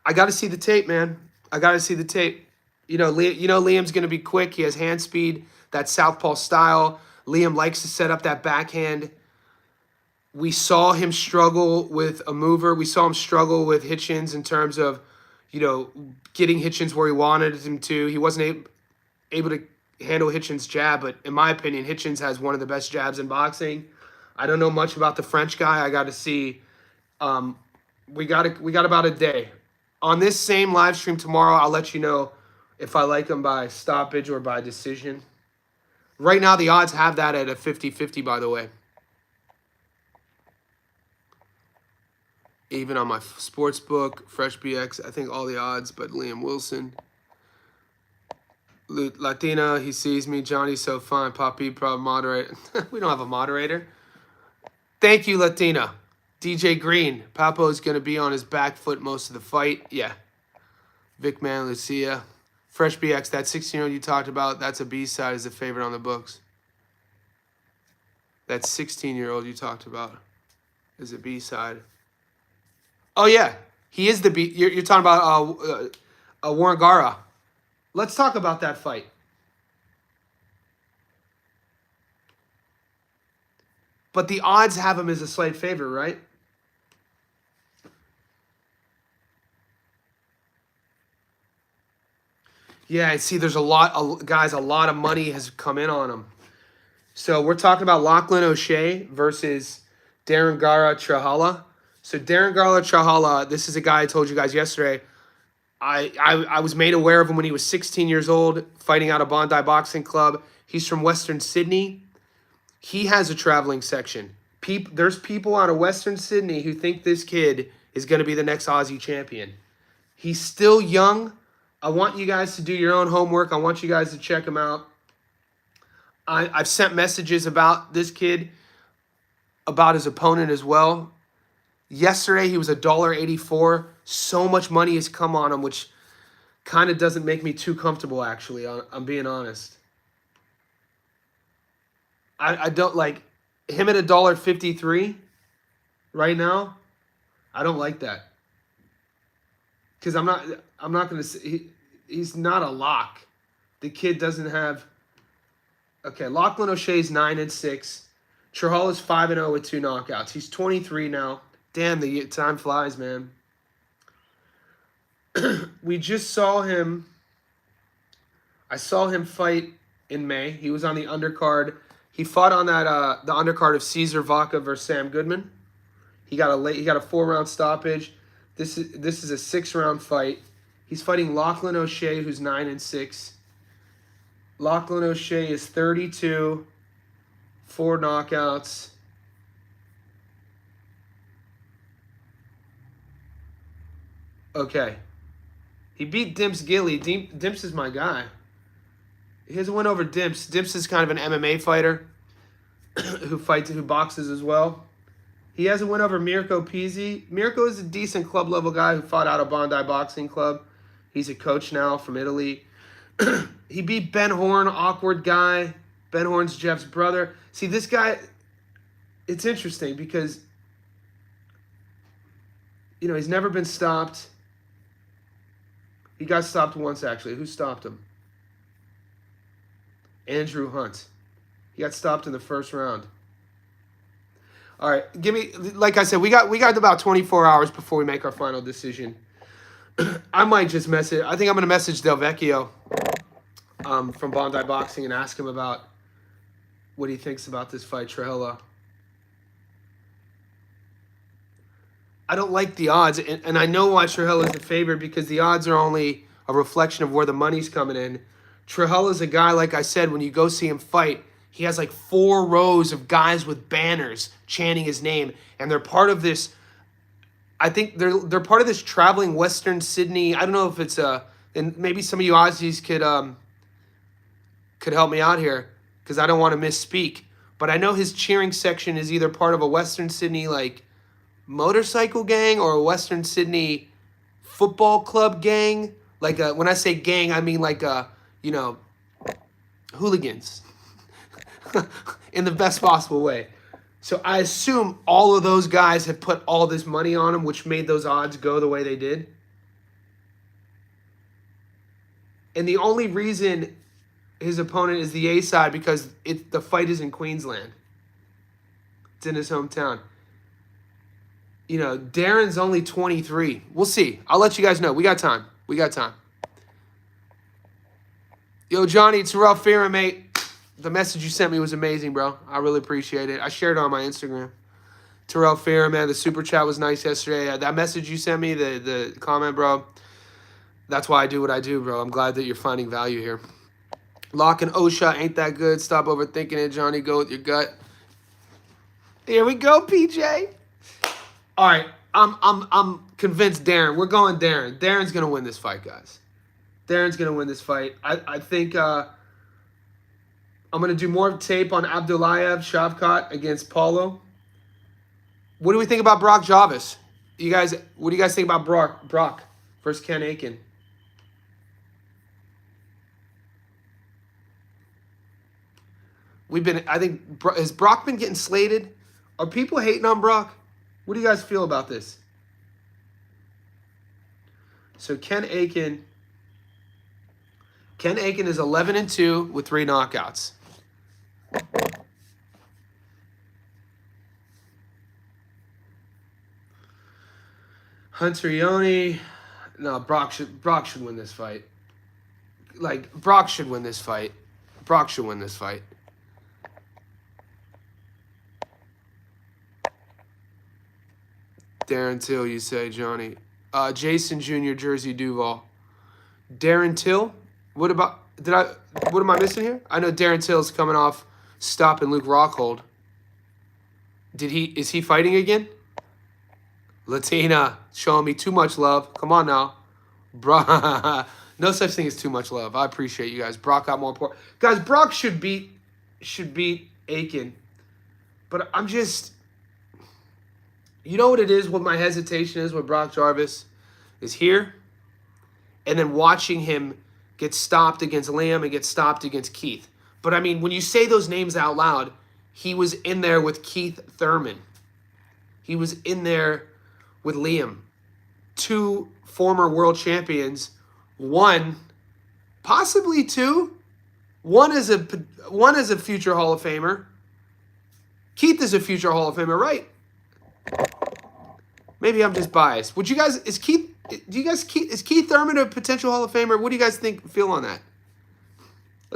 I got to see the tape, man. I got to see the tape. Liam's going to be quick. He has hand speed, that southpaw style. Liam likes to set up that backhand. We saw him struggle with a mover. We saw him struggle with Hitchens in terms of, getting Hitchens where he wanted him to. He wasn't able to handle Hitchens' jab, but in my opinion, Hitchens has one of the best jabs in boxing. I don't know much about the French guy. I got to see. We got about a day. On this same live stream tomorrow, I'll let you know if I like him by stoppage or by decision. Right now, the odds have that at a 50-50, by the way. Even on my sports book, Fresh BX, I think all the odds, but Liam Wilson. Latina, he sees me. Johnny's so fine. Poppy, probably moderator. We don't have a moderator. Thank you, Latina. DJ Green. Papo's going to be on his back foot most of the fight. Yeah. Vic Man, Lucia. Fresh BX, that 16-year-old you talked about, that's a B-side, is a favorite on the books. That 16-year-old you talked about is a B-side. Oh, yeah. He is the B. You're talking about Warren Gara. Let's talk about that fight. But the odds have him as a slight favorite, right? Yeah, I see there's a lot of money has come in on him. So we're talking about Lachlan O'Shea versus Darren Gara Trahala. So Darren Gara Trahala, this is a guy I told you guys yesterday. I was made aware of him when he was 16 years old, fighting out of Bondi Boxing Club. He's from Western Sydney. He has a traveling section. There's people out of Western Sydney who think this kid is going to be the next Aussie champion. He's still young. I want you guys to do your own homework. I want you guys to check him out. I've sent messages about this kid, about his opponent as well. Yesterday, he was $1.84. So much money has come on him, which kind of doesn't make me too comfortable, actually. I'm being honest. I don't like him at $1.53 right now. I don't like that. Because I'm not going to say he's not a lock. The kid doesn't have. Okay, Lachlan O'Shea's 9-6. Trahala's 5-0 with 2 knockouts. He's 23 now. Damn, the time flies, man. We just saw him I saw him fight in May. He was on the undercard. He fought on that the undercard of Caesar Vaca versus Sam Goodman. He got a 4-round stoppage. This is a 6-round fight. He's fighting Lachlan O'Shea, who's 9-6. Lachlan O'Shea is 32, 4 knockouts. Okay. He beat Dimps Gilly. Dimps is my guy. He has a win over Dimps. Dimps is kind of an MMA fighter who boxes as well. He has a win over Mirko Pizzi. Mirko is a decent club-level guy who fought out of Bondi Boxing Club. He's a coach now from Italy. He beat Ben Horn, awkward guy. Ben Horn's Jeff's brother. See, this guy, it's interesting because, you know, he's never been stopped. He got stopped once, actually. Who stopped him? Andrew Hunt. He got stopped in the first round. All right, give me, like I said, we got about 24 hours before we make our final decision. I might just message, I think I'm going to message Del Vecchio from Bondi Boxing and ask him about what he thinks about this fight, Trujillo. I don't like the odds, and I know why Trujillo is the favorite because the odds are only a reflection of where the money's coming in. Trujillo's a guy, like I said, when you go see him fight, he has like 4 rows of guys with banners chanting his name, and they're part of this. I think they're part of this traveling Western Sydney. I don't know if it's and maybe some of you Aussies could help me out here because I don't want to misspeak. But I know his cheering section is either part of a Western Sydney like motorcycle gang or a Western Sydney football club gang. Like when I say gang, I mean like you know, hooligans in the best possible way. So I assume all of those guys have put all this money on him, which made those odds go the way they did. And the only reason his opponent is the A side because the fight is in Queensland. It's in his hometown. You know, Darren's only 23. We'll see. I'll let you guys know. We got time. We got time. Yo, Johnny, it's Terrell Fearon, mate. The message you sent me was amazing, bro. I really appreciate it. I shared it on my Instagram. Terrell Fearon, man, the super chat was nice yesterday. That message you sent me, the comment, bro, that's why I do what I do, bro. I'm glad that you're finding value here. Lock and Osha ain't that good. Stop overthinking it, Johnny. Go with your gut. Here we go, PJ. All right, I'm convinced Darren. We're going Darren. Darren's gonna win this fight, guys. Darren's gonna win this fight. I think I'm gonna do more tape on Abdullayev Shavkat against Paulo. What do we think about Brock Jarvis? You guys, what do you guys think about Brock versus Ken Aiken? I think, has Brock been getting slated? Are people hating on Brock? What do you guys feel about this? So Ken Aiken is 11-2 with 3 knockouts. Hunter Yoni, no, Brock should win this fight. Like, Brock should win this fight. Brock should win this fight. Darren Till, you say, Johnny. Jason Jr., Jersey Duval. Darren Till? What am I missing here? I know Darren Till's coming off stopping Luke Rockhold. Is he fighting again? Latina, showing me too much love. Come on now. No such thing as too much love. I appreciate you guys. Brock got more important. Guys, Brock should beat Aiken. But I'm just... You know what it is, what my hesitation is with Brock Jarvis? Is here, and then watching him get stopped against Liam and get stopped against Keith. But, I mean, when you say those names out loud, he was in there with Keith Thurman. He was in there with Liam. 2 former world champions. 1, possibly 2. One is a future Hall of Famer. Keith is a future Hall of Famer, right? Maybe I'm just biased. Is Keith Thurman a potential Hall of Famer? What do you guys feel on that?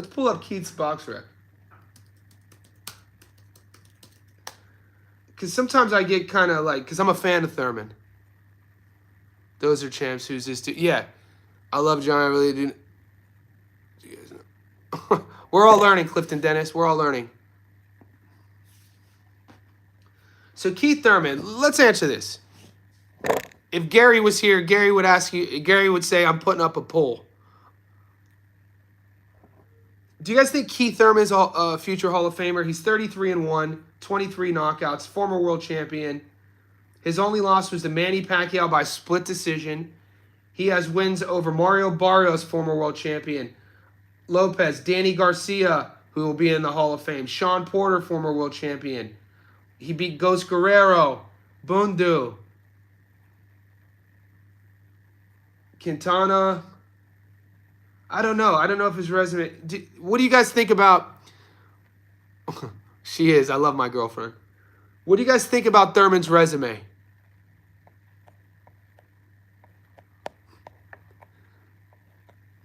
Let's pull up Keith's box rec. Because sometimes I get kind of like, because I'm a fan of Thurman. Those are champs. Who's this dude? Yeah. I love John. I really do. You guys know? We're all learning, Clifton Dennis. We're all learning. So Keith Thurman, let's answer this. If Gary was here, Gary would ask you, Gary would say, I'm putting up a poll. Do you guys think Keith Thurman's a future Hall of Famer? He's 33-1, 23 knockouts, former world champion. His only loss was to Manny Pacquiao by split decision. He has wins over Mario Barrios, former world champion. Lopez, Danny Garcia, who will be in the Hall of Fame. Sean Porter, former world champion. He beat Ghost Guerrero, Bundu, Quintana. I don't know. I don't know if his resume... what do you guys think about... She is. I love my girlfriend. What do you guys think about Thurman's resume?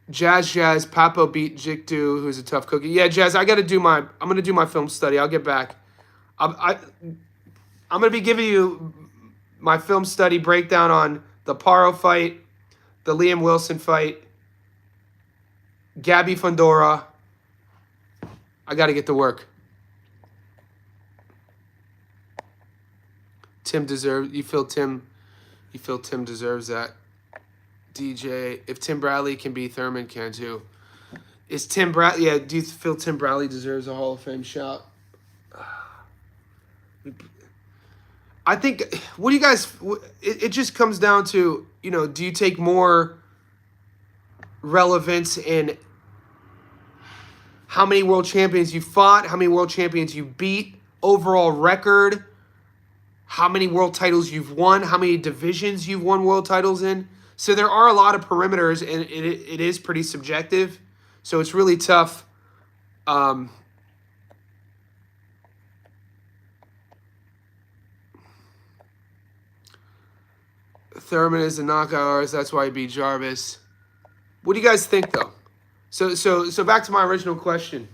Jazz, Papot beat Jikdu, who's a tough cookie. Yeah, Jazz, I'm going to do my film study. I'll get back. I'm going to be giving you my film study breakdown on the Paro fight, the Liam Wilson fight, Gabby Fundora. I got to get to work. You feel Tim deserves that. DJ, if Tim Bradley can be, Thurman can too. Is Tim Bradley? Yeah. Do you feel Tim Bradley deserves a Hall of Fame shout? I think. What do you guys? It just comes down to, do you take more relevance in how many world champions you fought, how many world champions you beat, overall record, how many world titles you've won, how many divisions you've won world titles in? So there are a lot of perimeters, and it is pretty subjective. So it's really tough. Thurman is a knockout artist. That's why he beat Jarvis. What do you guys think, though? So back to my original question.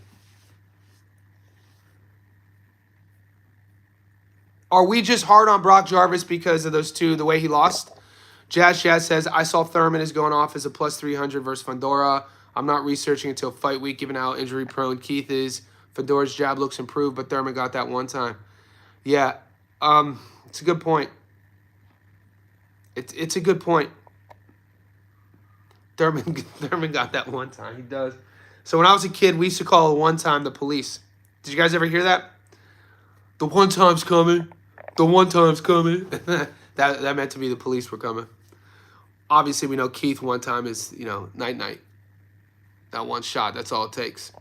Are we just hard on Brock Jarvis because of those two, the way he lost? Jazz says, I saw Thurman is going off as a plus 300 versus Fundora. I'm not researching until fight week, given how injury-prone Keith is. Fundora's jab looks improved, but Thurman got that one time. Yeah, it's a good point. It's a good point. Thurman got that one time. He does. So when I was a kid, we used to call one time the police. Did you guys ever hear that? The one time's coming. The one time's coming. that meant to be the police were coming. Obviously, we know Keith one time is, night-night. That one shot, that's all it takes.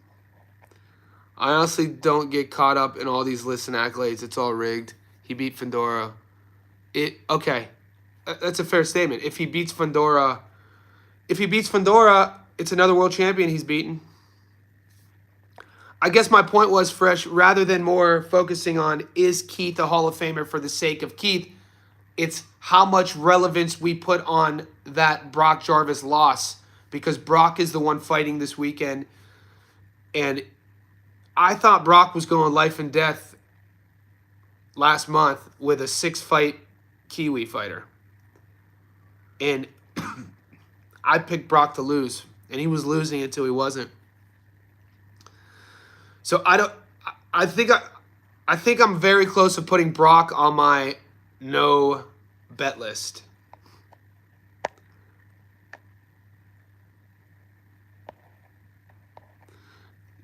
I honestly don't get caught up in all these lists and accolades. It's all rigged. He beat Fundora. Okay. That's a fair statement. If he beats Fundora, it's another world champion he's beaten. I guess my point was, Fresh, rather than more focusing on is Keith a Hall of Famer for the sake of Keith, it's how much relevance we put on that Brock Jarvis loss, because Brock is the one fighting this weekend. And I thought Brock was going life and death last month with a 6-fight Kiwi fighter. And I picked Brock to lose, and he was losing until he wasn't. So I think I'm very close to putting Brock on my no bet list.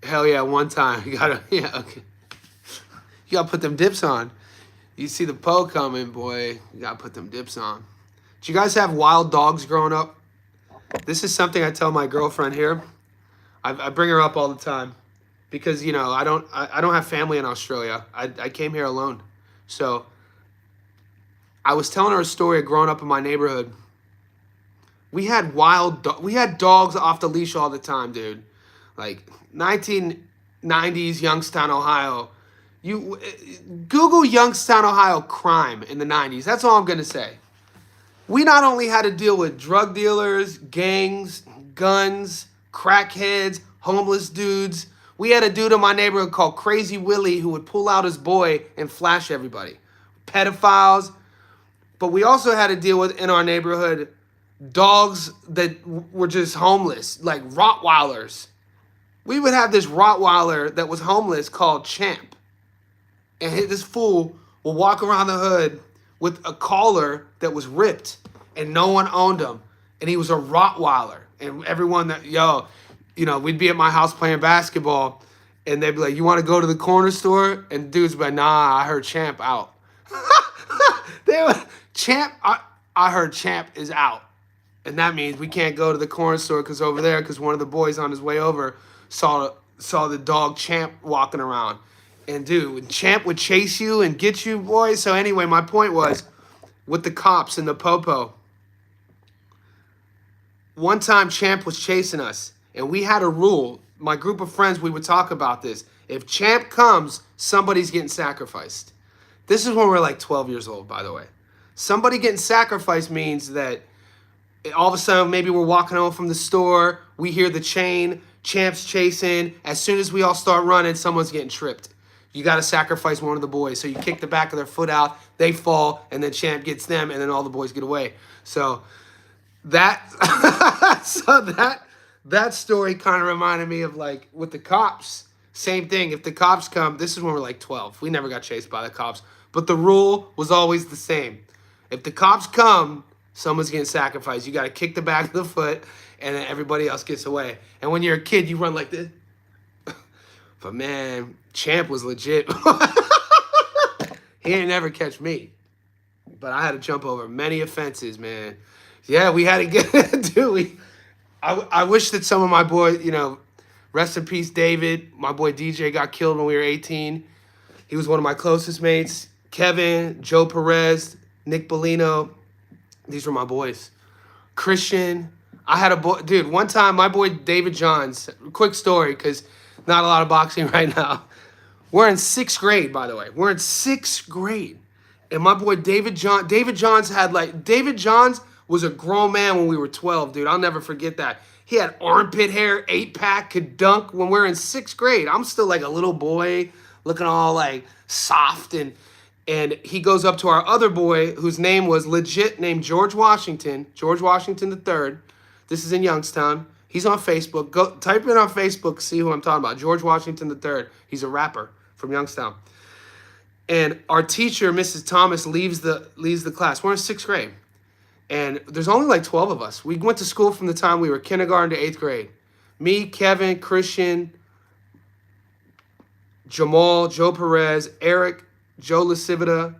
Hell yeah, one time. Okay. You gotta put them dips on. You see the Poe coming, boy. You gotta put them dips on. Did you guys have wild dogs growing up? This is something I tell my girlfriend here. I bring her up all the time. Because, I don't have family in Australia. I came here alone. So I was telling her a story of growing up in my neighborhood. We had dogs off the leash all the time, dude. Like 1990s Youngstown, Ohio. You Google Youngstown, Ohio crime in the 90s. That's all I'm going to say. We not only had to deal with drug dealers, gangs, guns, crackheads, homeless dudes. We had a dude in my neighborhood called Crazy Willie who would pull out his boy and flash everybody. Pedophiles. But we also had to deal with, in our neighborhood, dogs that were just homeless, like Rottweilers. We would have this Rottweiler that was homeless called Champ. And this fool will walk around the hood with a collar that was ripped and no one owned him. And he was a Rottweiler. And everyone that, we'd be at my house playing basketball and they'd be like, you want to go to the corner store? And dudes be like, nah, I heard Champ out. I heard Champ is out. And that means we can't go to the corner store because over there, because one of the boys on his way over saw the dog Champ walking around. And dude, Champ would chase you and get you, boy. So anyway, my point was, with the cops and the popo, one time Champ was chasing us, and we had a rule. My group of friends, we would talk about this. If Champ comes, somebody's getting sacrificed. This is when we're like 12 years old, by the way. Somebody getting sacrificed means that all of a sudden, maybe we're walking home from the store, we hear the chain, Champ's chasing. As soon as we all start running, someone's getting tripped. You got to sacrifice one of the boys. So you kick the back of their foot out, they fall, and then Champ gets them, and then all the boys get away. So that that story kind of reminded me of, like, with the cops. Same thing. If the cops come, this is when we're like 12. We never got chased by the cops. But the rule was always the same. If the cops come, someone's getting sacrificed. You got to kick the back of the foot, and then everybody else gets away. And when you're a kid, you run like this. But man, Champ was legit. He ain't never catch me. But I had to jump over many offenses, man. Yeah, we had to get, dude. I wish that some of my boys, rest in peace, David. My boy DJ got killed when we were 18. He was one of my closest mates. Kevin, Joe Perez, Nick Bellino. These were my boys. Christian. I had a boy, dude, one time my boy David Johns, quick story, because not a lot of boxing right now. We're in 6th grade, by the way. We're in 6th grade. And my boy David Johns David Johns was a grown man when we were 12, dude. I'll never forget that. He had armpit hair, 8-pack, could dunk when we were in 6th grade. I'm still like a little boy, looking all like soft, and he goes up to our other boy, whose name was legit named George Washington III. This is in Youngstown. He's on Facebook. Go type in on Facebook, see who I'm talking about. George Washington III. He's a rapper from Youngstown. And our teacher, Mrs. Thomas, leaves the class. We're in 6th grade. And there's only like 12 of us. We went to school from the time we were kindergarten to 8th grade. Me, Kevin, Christian, Jamal, Joe Perez, Eric, Joe Lasivita,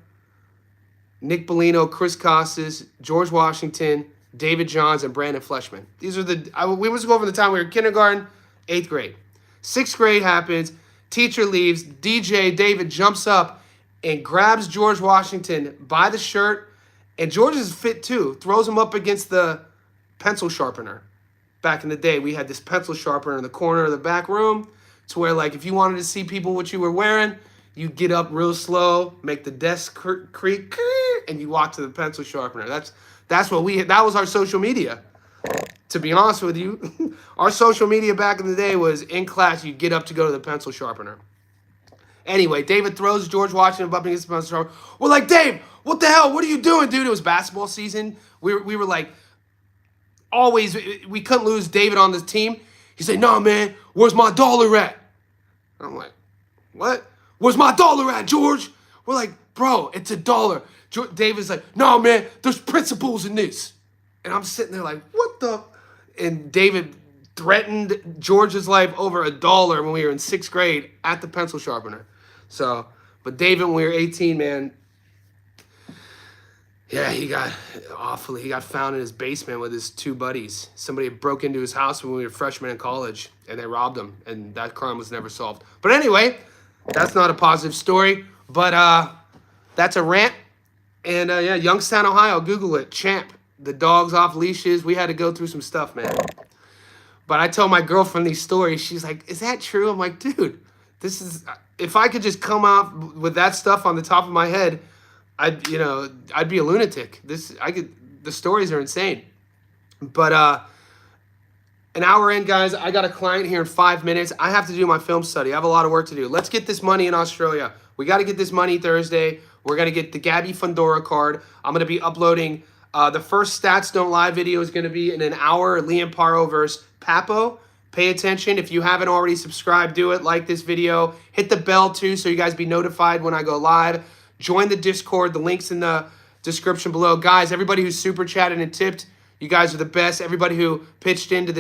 Nick Bellino, Chris Costas, George Washington, David Johns, and Brandon Fleshman. These are we went to school from the time we were kindergarten, 8th grade. 6th grade happens. Teacher leaves. DJ David jumps up and grabs George Washington by the shirt. And George is fit too. Throws him up against the pencil sharpener. Back in the day, we had this pencil sharpener in the corner of the back room, to where, like, if you wanted to see people what you were wearing, you get up real slow, make the desk creak, and you walk to the pencil sharpener. That was our social media. To be honest with you, our social media back in the day was in class, you get up to go to the pencil sharpener. Anyway, David throws George Washington up against the pencil sharpener. We're like, Dave, what the hell? What are you doing, dude? It was basketball season. We were like, always, we couldn't lose David on this team. He said, no, man, where's my dollar at? I'm like, what? Where's my dollar at, George? We're like, bro, it's $1. David's like, no, man, there's principles in this. And I'm sitting there like, what the? And David threatened George's life over $1 when we were in 6th grade at the pencil sharpener. So, but David, when we were 18, man, yeah, he got found in his basement with his 2 buddies. Somebody had broke into his house when we were freshmen in college, and they robbed him, and that crime was never solved. But anyway, that's not a positive story, but that's a rant. And yeah, Youngstown, Ohio, Google it, Champ. The dog's off leashes. We had to go through some stuff, man. But I tell my girlfriend these stories. She's like, is that true? I'm like, dude, if I could just come out with that stuff on the top of my head, I'd be a lunatic. The stories are insane. But An hour in, guys. I got a client here in 5 minutes. I have to do my film study. I have a lot of work to do. Let's get this money in Australia. We got to get this money Thursday. We're going to get the Gabby Fundora card. I'm going to be uploading the first Stats Don't Lie video is going to be in an hour. Liam Paro versus Papo. Pay attention. If you haven't already subscribed, do it. Like this video. Hit the bell, too, so you guys be notified when I go live. Join the Discord. The link's in the description below. Guys, everybody who super chatted and tipped, you guys are the best. Everybody who pitched into the